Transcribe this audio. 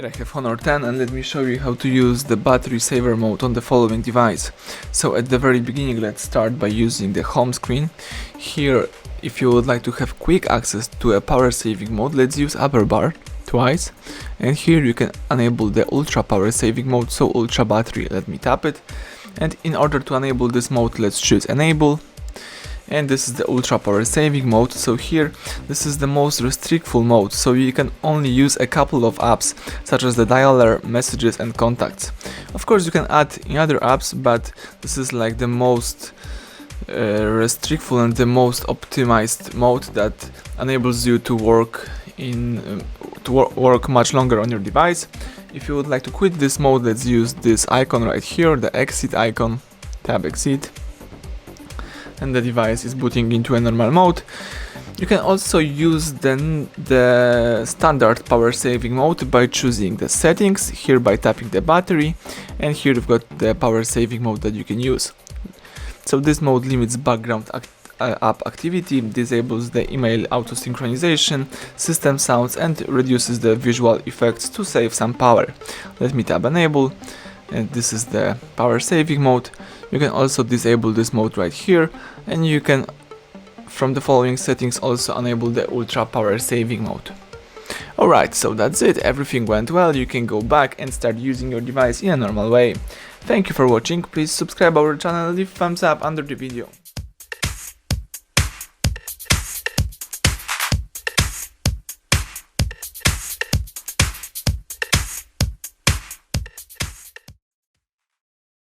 Here I have Honor 10 and let me show you how to use the battery saver mode on the following device. So at the very beginning, let's start by using the home screen. Here, if you would like to have quick access to a power saving mode, let's use upper bar twice. And here you can enable the ultra power saving mode, so ultra battery. Let me tap it. And in order to enable this mode, let's choose enable. And this is the ultra power saving mode. So here this is the most restrictful mode, so you can only use a couple of apps such as the dialer, messages and contacts. Of course you can add in other apps, but this is like the most restrictful and the most optimized mode that enables you to work work much longer on your device. If you would like to quit this mode, let's use this icon right here, the exit icon. Tap exit and the device is booting into a normal mode. You can also use the standard power saving mode by choosing the settings, here by tapping the battery, and here you've got the power saving mode that you can use. So this mode limits background app activity, disables the email auto synchronization, system sounds and reduces the visual effects to save some power. Let me tap enable, and this is the power saving mode. You can also disable this mode right here, and you can from the following settings also enable the ultra power saving mode. Alright, so that's it, everything went well. You can go back and start using your device in a normal way. Thank you for watching, please subscribe our channel and leave thumbs up under the video.